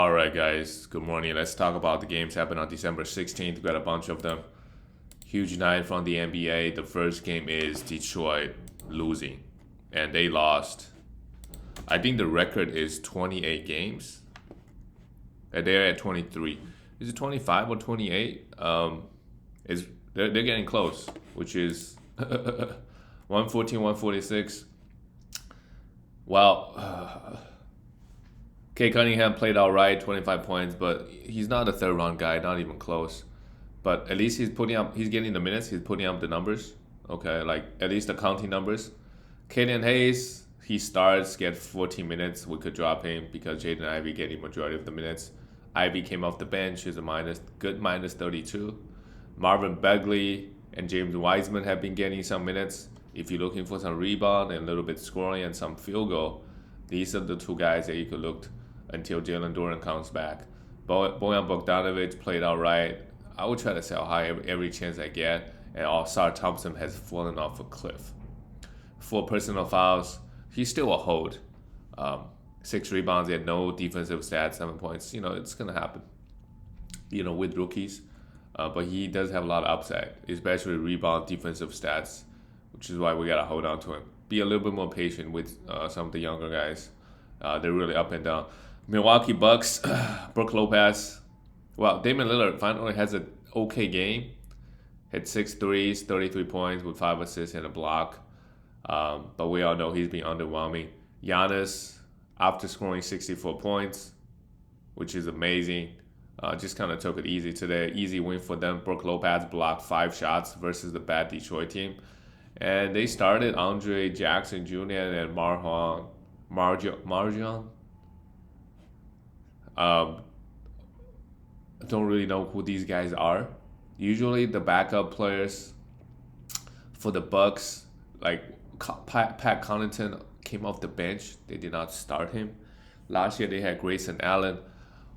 All right, guys. Good morning. Let's talk about the games happened on December 16th. We got a bunch of them. Huge night from the NBA. The first game is Detroit losing, and they lost. I think the record is 28 games, and they're at 23. Is it 25 or 28? Is they're getting close, which is 114, 146. Well, Kay Cunningham played all right, 25 points, but he's not a third round guy, not even close. But at least he's getting the minutes, he's putting up the numbers. Okay, like at least the counting numbers. Kaden Hayes, he starts, get 14 minutes. We could drop him because Jaden Ivey getting majority of the minutes. Ivey came off the bench, is a good minus 32. Marvin Bagley and James Wiseman have been getting some minutes. If you're looking for some rebound and a little bit scoring and some field goal, these are the two guys that you could look until Jalen Duren comes back. Bojan Bogdanovic played all right. I would try to sell high every chance I get, and Ausar Thompson has fallen off a cliff. 4 personal fouls. He's still a hold. 6 rebounds. He had no defensive stats, 7 points. It's going to happen, with rookies. But he does have a lot of upside, especially rebound defensive stats, which is why we got to hold on to him. Be a little bit more patient with some of the younger guys. They're really up and down. Milwaukee Bucks, Brook Lopez. Well, Damian Lillard finally has an okay game. Hit 6 threes, 33 points with 5 assists and a block. But we all know he's been underwhelming. Giannis, after scoring 64 points, which is amazing, just kind of took it easy today. Easy win for them. Brook Lopez blocked 5 shots versus the bad Detroit team. And they started Andre Jackson Jr. and Marjan. I don't really know who these guys are. Usually the backup players for the Bucks, like Pat Connaughton, came off the bench. They did not start him. Last year they had Grayson Allen.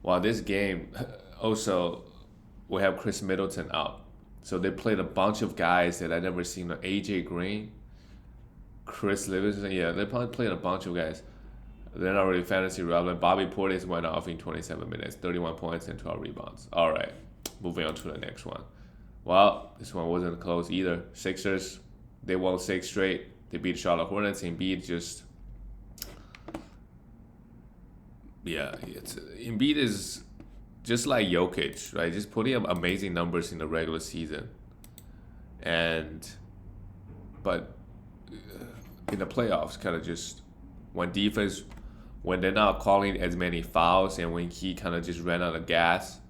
While this game, also, we have Chris Middleton out. So they played a bunch of guys that I never seen. AJ Green, Chris Livingston. Yeah, they probably played a bunch of guys. They're not really fantasy relevant. Bobby Portis went off in 27 minutes, 31 points and 12 rebounds. All right, moving on to the next one. Well, this one wasn't close either. Sixers, they won 6 straight. They beat Charlotte Hornets. Embiid Embiid is just like Jokic, right? Just putting up amazing numbers in the regular season. But in the playoffs, kind of just when they're not calling as many fouls and when he kind of just ran out of gas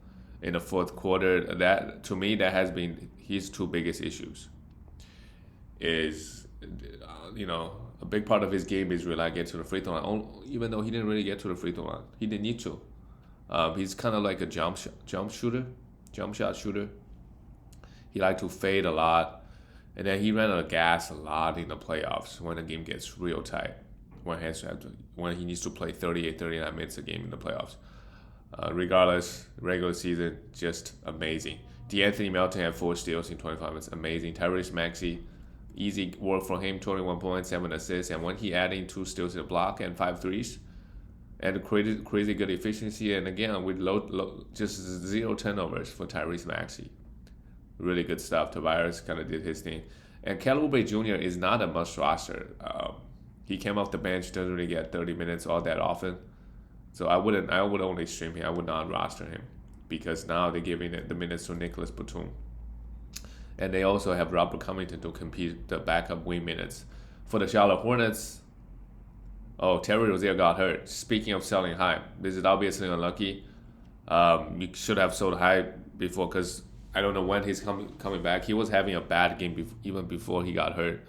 in the fourth quarter, that to me that has been his 2 biggest issues. Is a big part of his game is really get to the free throw line. Even though he didn't really get to the free throw line, he didn't need to. He's kind of like a jump shot shooter. He liked to fade a lot, and then he ran out of gas a lot in the playoffs when the game gets real tight. When he needs to play 38, 39 minutes a game in the playoffs. Regardless, regular season, just amazing. D'Anthony Melton had 4 steals in 25 minutes, amazing. Tyrese Maxey, easy work for him, 21 points, 7 assists, and when he adding 2 steals in the block and 5 threes, and crazy good efficiency, and again with low just 0 turnovers for Tyrese Maxey. Really good stuff. Tobias kind of did his thing, and Kelly Oubre Jr. is not a must roster. He came off the bench, doesn't really get 30 minutes all that often. So I would only stream him. I would not roster him because now they're giving the minutes to Nicholas Batum. And they also have Robert Covington to compete the backup wing minutes. For the Charlotte Hornets, Terry Rozier got hurt. Speaking of selling high, this is obviously unlucky. You should have sold high before because I don't know when he's coming back. He was having a bad game even before he got hurt.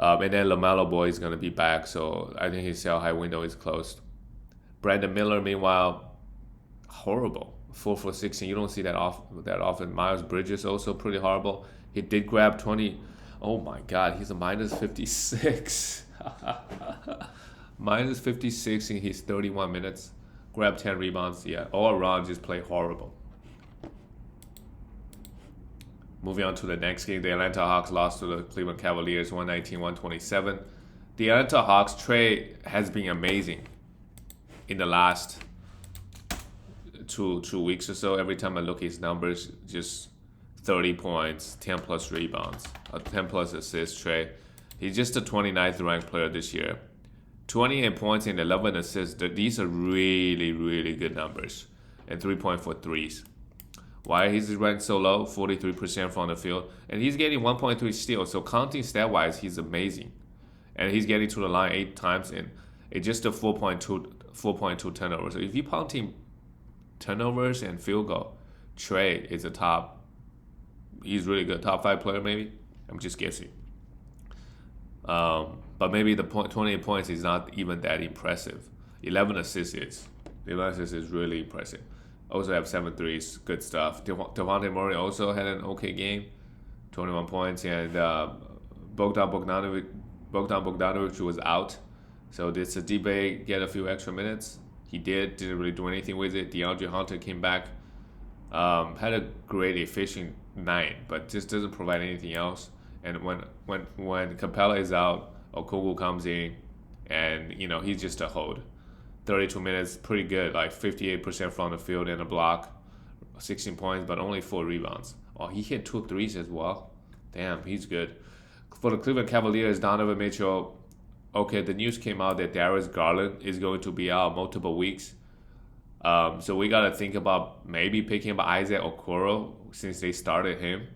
And then LaMelo Ball is going to be back, so I think his sell high window is closed. Brandon Miller, meanwhile, horrible. 4 for 16. You don't see that often. Miles Bridges also pretty horrible. He did grab 20. Oh my God, he's a minus 56. Minus 56 in his 31 minutes. Grabbed 10 rebounds. Yeah, all around just play horrible. Moving on to the next game, the Atlanta Hawks lost to the Cleveland Cavaliers 119-127. The Atlanta Hawks trade has been amazing in the last two weeks or so, every time I look at his numbers, just 30 points, 10 plus rebounds, 10 plus assists. Trey, he's just the 29th ranked player this year. 28 points and 11 assists. These are really, really good numbers. And 3.4 threes. Why he's ranked so low? 43% from the field. And he's getting 1.3 steals. So counting stat-wise, he's amazing. And he's getting to the line 8 times and it's just a 4.2 turnovers. So if you counting turnovers and field goal, Trey is a top. He's really good. Top 5 player maybe. I'm just guessing. But maybe the 28 points is not even that impressive. 11 assists is. 11 assists is really impressive. Also have 7 threes. Good stuff. Keegan Murray also had an okay game. 21 points. And Bogdan Bogdanovic was out. So did Sadibe get a few extra minutes? He didn't really do anything with it. DeAndre Hunter came back. Had a great efficient night, but just doesn't provide anything else. And when Capella is out, Okogwu comes in, and he's just a hold. 32 minutes, pretty good, like 58% from the field and a block, 16 points, but only 4 rebounds. Oh, he hit 2 threes as well. Damn, he's good. For the Cleveland Cavaliers, Donovan Mitchell. Okay, the news came out that Darius Garland is going to be out multiple weeks. So we got to think about maybe picking up Isaac Okoro since they started him,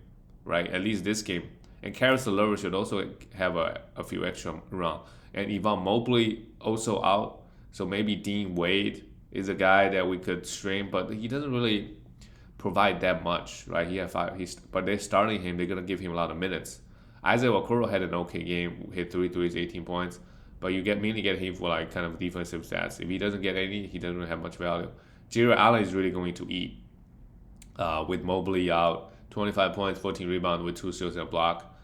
right? At least this game. And Caris LeVert should also have a few extra run. And Evan Mobley also out. So maybe Dean Wade is a guy that we could stream, but he doesn't really provide that much, right? He had 5. But they're starting him. They're going to give him a lot of minutes. Isaac Okoro had an okay game, hit 3 threes, 18 points. But you mainly get him for like kind of defensive stats. If he doesn't get any, he doesn't really have much value. Jared Allen is really going to eat with Mobley out. 25 points, 14 rebounds with 2 steals and a block.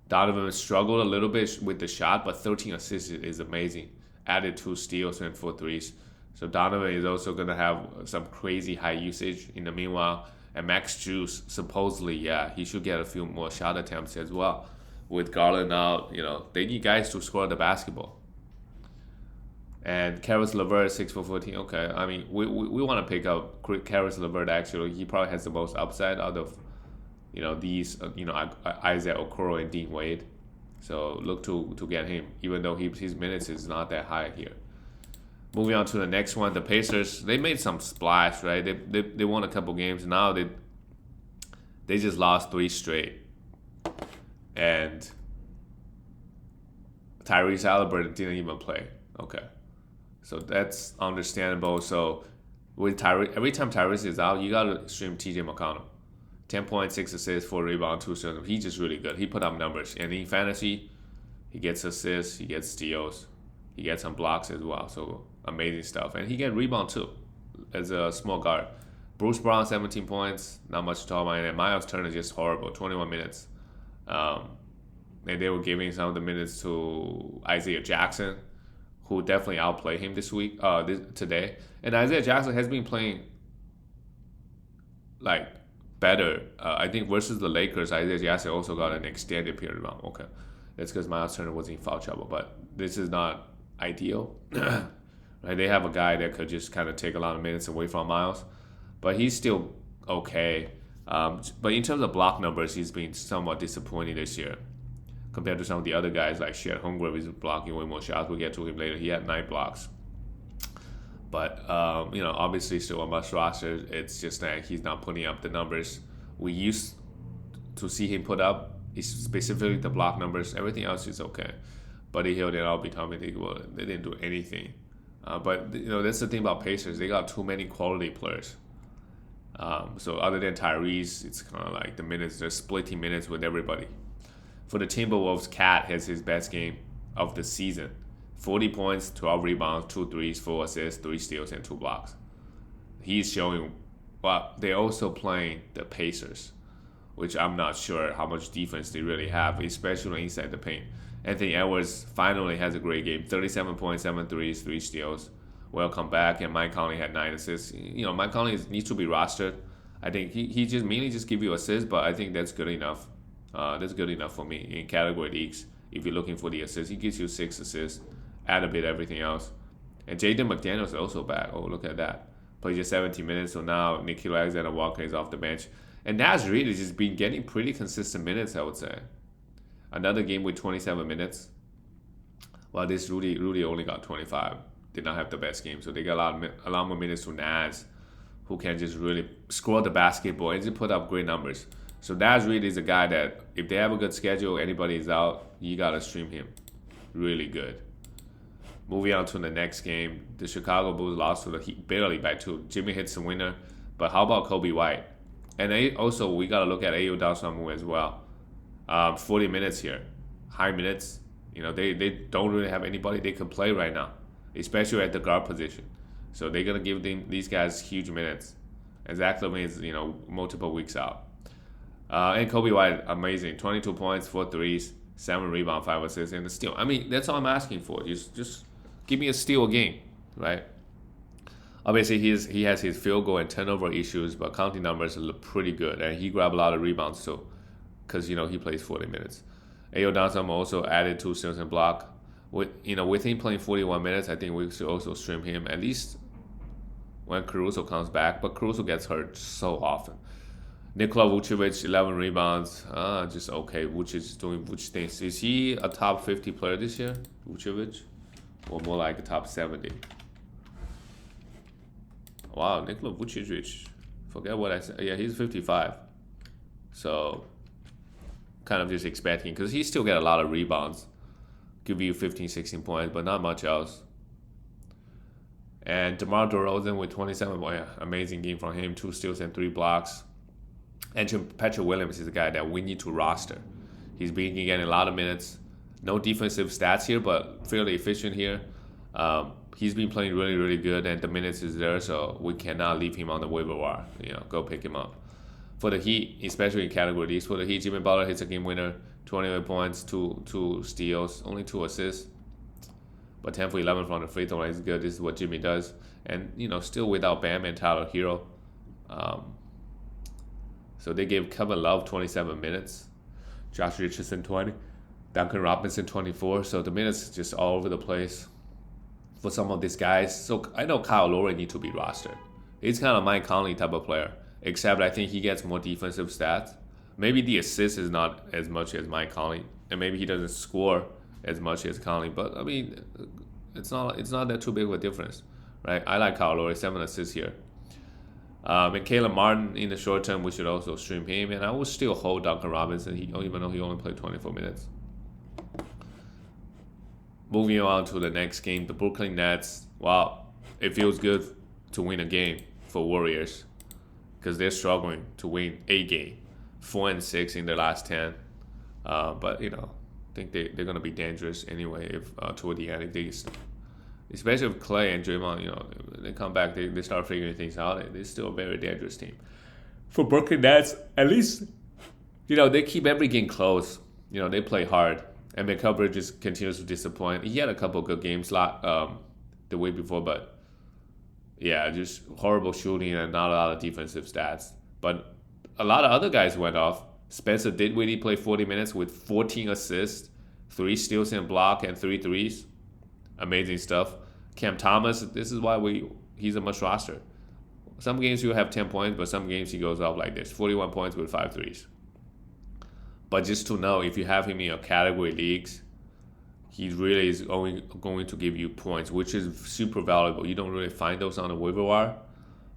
Donovan struggled a little bit with the shot, but 13 assists is amazing. Added 2 steals and 4 threes. So Donovan is also going to have some crazy high usage in the meanwhile. And Max Juice, supposedly, he should get a few more shot attempts as well. With Garland out, they need guys to score the basketball. And Caris LeVert, 6 for 14. Okay, I mean, we want to pick up Caris LeVert. Actually, he probably has the most upside out of these Isaac Okoro and Dean Wade. So look to get him, even though his minutes is not that high here. Moving on to the next one, the Pacers. They made some splash, right? They won a couple games. Now they just lost 3 straight, and Tyrese Halliburton didn't even play. Okay. So that's understandable. So with every time Tyrese is out, you gotta stream TJ McConnell. 10.6 assists, 4 rebounds, 2 steals. He's just really good. He put up numbers. And in fantasy, he gets assists, he gets steals, he gets some blocks as well. So amazing stuff. And he get rebound too as a small guard. Bruce Brown, 17 points. Not much to talk about. And Miles Turner just horrible. 21 minutes. And they were giving some of the minutes to Isaiah Jackson, who definitely outplayed him today. And Isaiah Jackson has been playing like better. I think versus the Lakers, Isaiah Jackson also got an extended period run. Okay, that's because Miles Turner was in foul trouble. But this is not ideal. Right? They have a guy that could just kind of take a lot of minutes away from Miles, but he's still okay. But in terms of block numbers, he's been somewhat disappointing this year compared to some of the other guys like Shed Holmgren is blocking way more shots. We'll get to him later. He had 9 blocks. But, obviously still a must roster. It's just that he's not putting up the numbers we used to see him put up, specifically the block numbers. Everything else is okay. Buddy Hield and Albie Thomas, well, they didn't do anything. But that's the thing about Pacers. They got too many quality players. So other than Tyrese, it's kind of like the minutes, they're splitting minutes with everybody. For the Timberwolves, Cat has his best game of the season. 40 points, 12 rebounds, 2 threes, 4 assists, 3 steals, and 2 blocks. He's showing, but they're also playing the Pacers, which I'm not sure how much defense they really have, especially inside the paint. Anthony Edwards finally has a great game. 37 points, 7 threes, 3 steals. Welcome back. And Mike Conley had 9 assists. Mike Conley needs to be rostered. I think he just mainly just give you assists, but I think that's good enough. That's good enough for me in category leagues. If you're looking for the assists, he gives you 6 assists. Add a bit everything else. And Jaden McDaniels is also back. Oh, look at that. played just 17 minutes. So now Nikhil Alexander-Walker is off the bench. And Naz Reid has just been getting pretty consistent minutes, I would say. Another game with 27 minutes. Well, this Rudy only got 25. Did not have the best game. So they got a lot more minutes to Naz, who can just really score the basketball and just put up great numbers. So Naz Reid is a guy that if they have a good schedule, anybody is out, you got to stream him. Really good. Moving on to the next game, the Chicago Bulls lost to the Heat barely by 2. Jimmy hits the winner, but how about Kobe White? And also, we got to look at Ayo Dosunmu as well. 40 minutes here. High minutes. They don't really have anybody they can play right now, especially at the guard position. So they're going to give these guys huge minutes. And Zach LaVine is, multiple weeks out. And Kobe White, amazing. 22 points, 4 threes, 7 rebounds, 5 assists, and a steal. I mean, that's all I'm asking for. Just give me a steal a game, right? Obviously, he has his field goal and turnover issues, but counting numbers look pretty good. And he grabbed a lot of rebounds too, because, he plays 40 minutes. Ayo Dosunmu also added 2 steals and block. With him playing 41 minutes, I think we should also stream him at least when Caruso comes back. But Caruso gets hurt so often. Nikola Vucevic, 11 rebounds. Just okay. Vucevic is doing Vucevic things. Is he a top 50 player this year, Vucevic? Or more like a top 70? Wow, Nikola Vucevic. Forget what I said. Yeah, he's 55. So, kind of just expecting. Because he still get a lot of rebounds. Give you 15, 16 points, but not much else. And DeMar DeRozan with 27 points. Yeah, amazing game from him. 2 steals and 3 blocks. And Patrick Williams is a guy that we need to roster. He's been getting a lot of minutes. No defensive stats here, but fairly efficient here. He's been playing really, really good, and the minutes is there, so we cannot leave him on the waiver wire. Go pick him up. For the Heat, especially in category D's, for the Heat, Jimmy Butler hits a game winner, 28 points, 2 steals, only 2 assists. But 10 for 11 from the free throw line is good. This is what Jimmy does. And, still without Bam and Tyler Hero. So they gave Kevin Love 27 minutes, Josh Richardson 20, Duncan Robinson 24. So the minutes just all over the place for some of these guys. So I know Kyle Lowry need to be rostered. He's kind of Mike Conley type of player, except I think he gets more defensive stats. Maybe the assist is not as much as Mike Conley, and maybe he doesn't score as much as Conley. But I mean, it's not that too big of a difference, right? I like Kyle Lowry, 7 assists here. And Caleb Martin in the short term, we should also stream him. And I will still hold Duncan Robinson, even though he only played 24 minutes. Moving on to the next game, the Brooklyn Nets. Wow, it feels good to win a game for Warriors because they're struggling to win a game, 4-6 in their last 10. But I think they're gonna be dangerous anyway if toward the end if they. Especially if Clay and Draymond, they come back, they start figuring things out. They're still a very dangerous team. For Brooklyn Nets, at least, they keep every game close. They play hard. And Mikal Bridges continues to disappoint. He had a couple of good games the week before, but yeah, just horrible shooting and not a lot of defensive stats. But a lot of other guys went off. Spencer Dinwiddie played 40 minutes with 14 assists, 3 steals and block, and 3 threes. Amazing stuff. Cam Thomas, this is why he's a must roster. Some games he'll have 10 points, but some games he goes off like this. 41 points with 5 threes. But just to know, if you have him in your category leagues, he really is going to give you points, which is super valuable. You don't really find those on the waiver wire.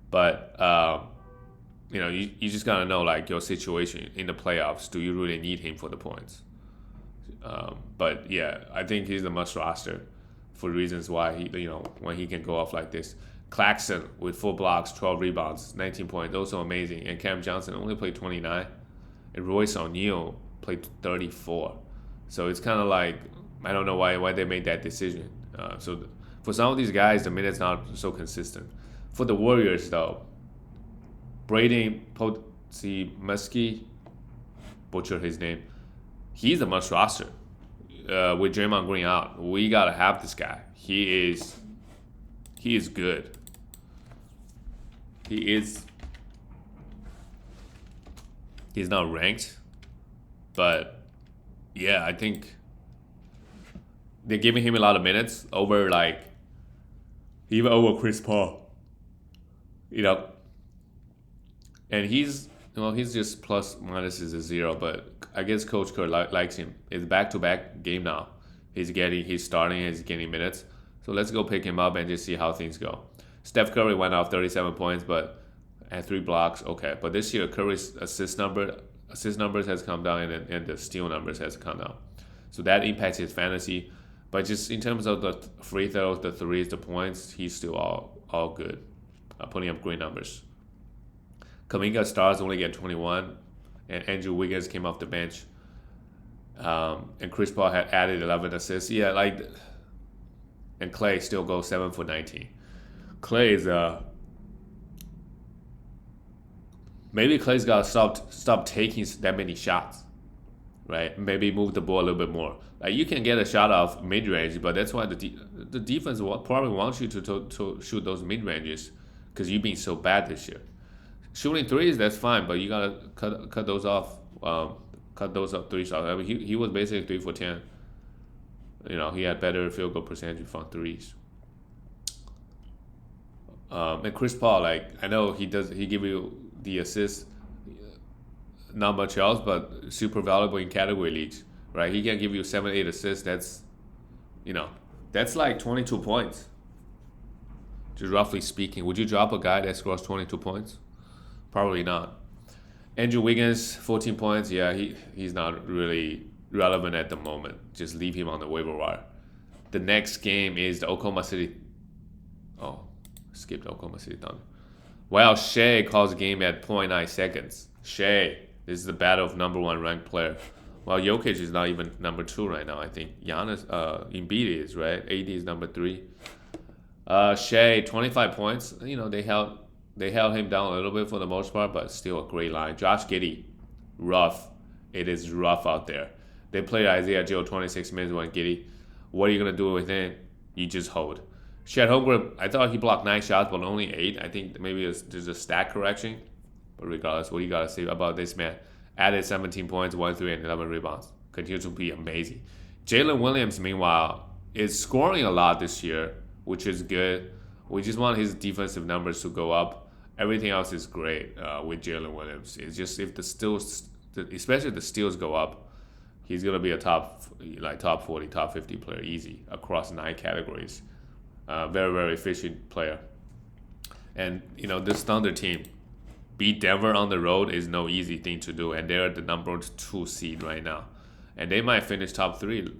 But, you just got to know, like, your situation in the playoffs. Do you really need him for the points? But, yeah, I think he's a must roster for reasons why when he can go off like this. Claxton with 4 blocks, 12 rebounds, 19 points, also amazing. And Cam Johnson only played 29. And Royce O'Neal played 34. So it's kind of like, I don't know why they made that decision. For some of these guys, the minutes not so consistent. For the Warriors, though, Braden Podziemski, butchered his name, he's a must roster. With Draymond Green out, we gotta have this guy. He is good. He's not ranked, but yeah, I think they're giving him a lot of minutes even over Chris Paul. you know, and he's just plus minus is a zero, but I guess Coach Kerr likes him. It's back to back game now. He's starting, he's getting minutes. So let's go pick him up and just see how things go. Steph Curry went off 37 points, but had 3 blocks. Okay, but this year Curry's assist numbers has come down and the steal numbers has come down. So that impacts his fantasy. But just in terms of the free throws, the threes, the points, he's still all good, putting up great numbers. Kuminga stars only get 21, and Andrew Wiggins came off the bench. And Chris Paul had added 11 assists. Yeah, and Clay still goes 7 for 19. Clay is maybe Clay's got to stop taking that many shots, right? Maybe move the ball a little bit more. Like you can get a shot off mid range, but that's why the defense probably wants you to shoot those mid ranges because you've been so bad this year. Shooting threes, that's fine, but you gotta cut those off. Cut those up 3 shots. I mean, he was basically 3 for 10. He had better field goal percentage from threes. And Chris Paul, I know he give you the assist, not much else, but super valuable in category leagues, right? He can give you 7-8 assists. That's like 22 points. Just roughly speaking, would you drop a guy that scores 22 points? Probably not. Andrew Wiggins, 14 points. Yeah, he's not really relevant at the moment. Just leave him on the waiver wire. The next game is the Oklahoma City. Oh, skipped Oklahoma City Thunder. Well, Shea calls the game at 0.9 seconds. Shea, this is the battle of number 1 ranked player. Well, Jokic is not even number 2 right now. I think Embiid is, right? AD is number 3. Shea, 25 points. They held him down a little bit for the most part, but still a great line. Josh Giddey, rough. It is rough out there. They played Isaiah Joe 26 minutes with Giddey. What are you going to do with him? You just hold. Chet Holmgren, I thought he blocked 9 shots, but only 8. I think maybe there's a stat correction. But regardless, what do you got to say about this man? Added 17 points, 1 3, and 11 rebounds. Continues to be amazing. Jalen Williams, meanwhile, is scoring a lot this year, which is good. We just want his defensive numbers to go up. Everything else is great with Jalen Williams. It's just if the steals, especially the steals go up, he's gonna be a top 40, top 50 player easy across 9 categories. Very very efficient player. And this Thunder team, beat Denver on the road is no easy thing to do, and they're the number 2 seed right now, and they might finish top 3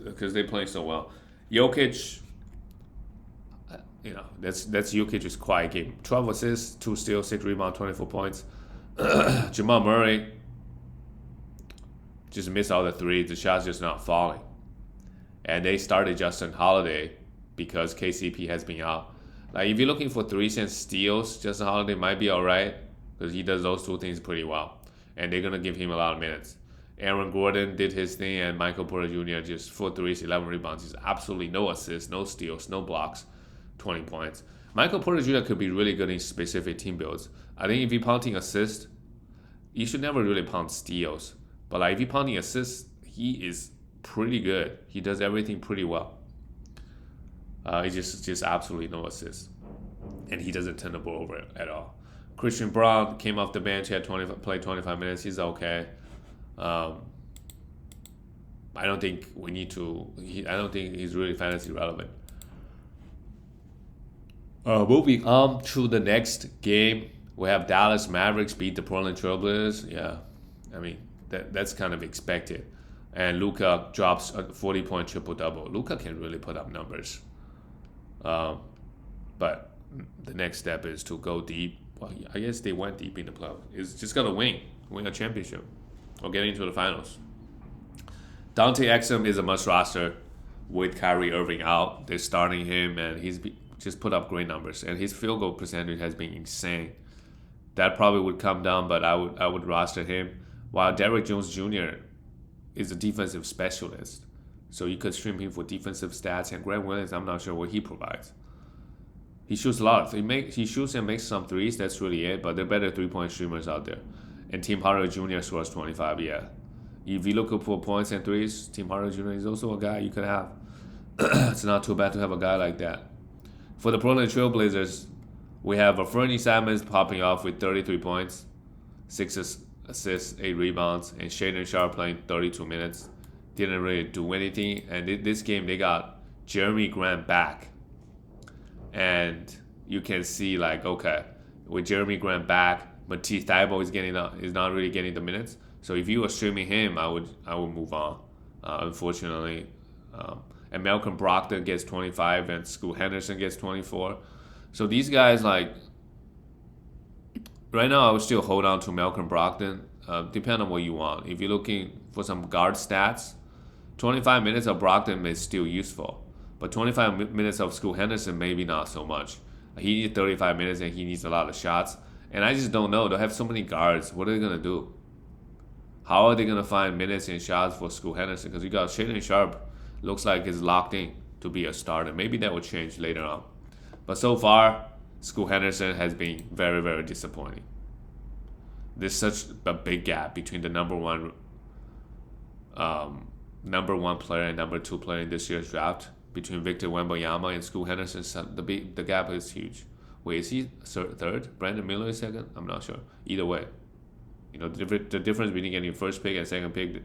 because they're playing so well. Jokic. That's Jokic's quiet game. 12 assists, 2 steals, 6 rebounds, 24 points. Jamal Murray just missed all the threes. The shots just not falling. And they started Justin Holiday because KCP has been out. If you're looking for threes and steals, Justin Holiday might be all right because he does those 2 things pretty well. And they're going to give him a lot of minutes. Aaron Gordon did his thing, and Michael Porter Jr. just 4 threes, 11 rebounds. He's absolutely no assists, no steals, no blocks. 20 points. Michael Porter Jr. could be really good in specific team builds. I think if you're punting assists, you should never really punt steals. But if you're punting assists, he is pretty good. He does everything pretty well. He just absolutely no assists. And he doesn't turn the ball over at all. Christian Braun came off the bench, played 25 minutes. He's okay. I don't think he's really fantasy relevant. Moving on to the next game, we have Dallas Mavericks beat the Portland Trailblazers. Yeah, I mean that's kind of expected. And Luka drops a 40-point triple-double. Luka can really put up numbers. But the next step is to go deep. Well, I guess they went deep in the playoffs. It's just got to win a championship or get into the finals. Dante Exum is a must roster with Kyrie Irving out. They're starting him, and he's just put up great numbers, and his field goal percentage has been insane. That probably would come down, but I would roster him. While Derrick Jones Jr. is a defensive specialist, so you could stream him for defensive stats. And Grant Williams, I'm not sure what he provides. He shoots a lot. He shoots and makes some threes. That's really it. But there are better 3-point streamers out there. And Tim Hardaway Jr. scores 25. Yeah, if you look for points and threes, Tim Hardaway Jr. is also a guy you could have. It's not too bad to have a guy like that. For the Portland Trail Blazers, We have a Fernie Simons popping off with 33 points, 6 assists, 8 rebounds, and Shaedon Sharpe playing 32 minutes. Didn't really do anything. And this game, they got Jeremy Grant back. And you can see, like, okay, with Jeremy Grant back, Matisse Thybulle is not really getting the minutes. So if you were streaming him, I would move on. Unfortunately, and Malcolm Brogdon gets 25, and Scoot Henderson gets 24. So these guys, like, right now, I would still hold on to Malcolm Brogdon. Depending on what you want. If you're looking for some guard stats, 25 minutes of Brogdon is still useful, but 25 minutes of Scoot Henderson maybe not so much. He needs 35 minutes and he needs a lot of shots. And I just don't know. They have so many guards. What are they gonna do? How are they gonna find minutes and shots for Scoot Henderson? Because you got Shaedon Sharpe, looks like he's locked in to be a starter. Maybe that will change later on. But so far, Scoot Henderson has been very, very disappointing. There's such a big gap between the number one player and number 2 player in this year's draft, between Victor Wembanyama and Scoot Henderson. The gap is huge. Wait, is he third? Brandon Miller is second? I'm not sure. Either way, the difference between getting first pick and second pick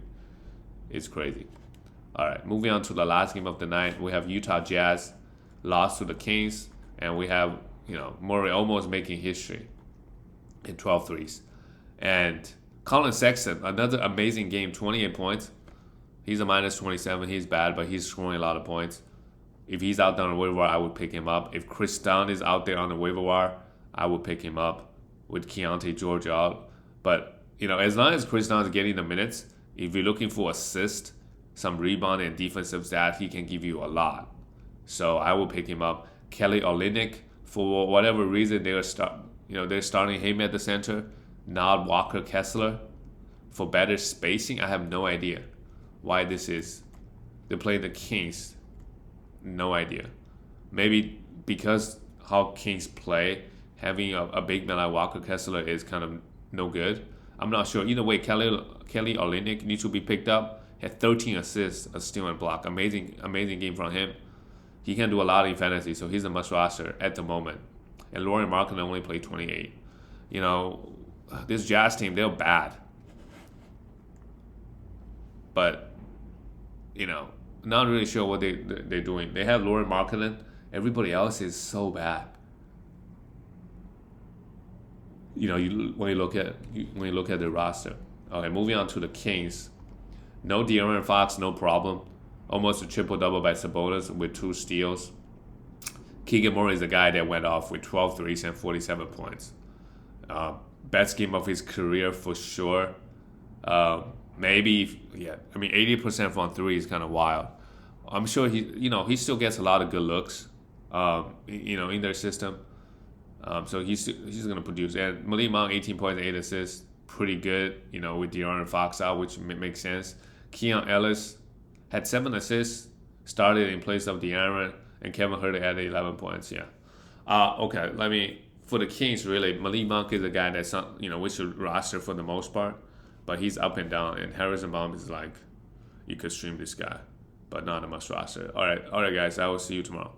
is crazy. All right, moving on to the last game of the night, we have Utah Jazz lost to the Kings, and we have Murray almost making history in 12 threes. And Colin Sexton, another amazing game, 28 points. He's a minus 27. He's bad, but he's scoring a lot of points. If he's out there on the waiver wire, I would pick him up. If Chris Dunn is out there on the waiver wire, I would pick him up with Keontae George out. But, as long as Chris Dunn is getting the minutes, if you're looking for assist, some rebound and defensive stats, he can give you a lot. So I will pick him up. Kelly Olynyk, for whatever reason, they're starting him at the center, not Walker Kessler, for better spacing. I have no idea why this is. They're playing the Kings. No idea. Maybe because how Kings play, having a big man like Walker Kessler is kind of no good. I'm not sure. Either way, Kelly Olynyk needs to be picked up. Had 13 assists, a steal and block. Amazing game from him. He can do a lot in fantasy, so he's a must roster at the moment. And Lauri Markkanen only played 28. This Jazz team, they're bad. But, not really sure what they're doing. They have Lauri Markkanen. Everybody else is so bad. When you look at the roster. Okay, moving on to the Kings. No De'Aaron Fox, no problem. Almost a triple-double by Sabonis with 2 steals. Keegan Murray is the guy that went off with 12 threes and 47 points. Best game of his career for sure. Maybe, yeah. 80% from 3 is kind of wild. I'm sure he still gets a lot of good looks, in their system. So he's going to produce. And Malik Monk, 18 points, 8 assists, pretty good, with De'Aaron Fox out, which makes sense. Keon Ellis had 7 assists, started in place of De'Aaron, and Kevin Huerter added 11 points, yeah. Okay, for the Kings, really, Malik Monk is a guy that's not, we should roster for the most part, but he's up and down, and Harrison Baum is like, you could stream this guy, but not a must roster. All right, guys, I will see you tomorrow.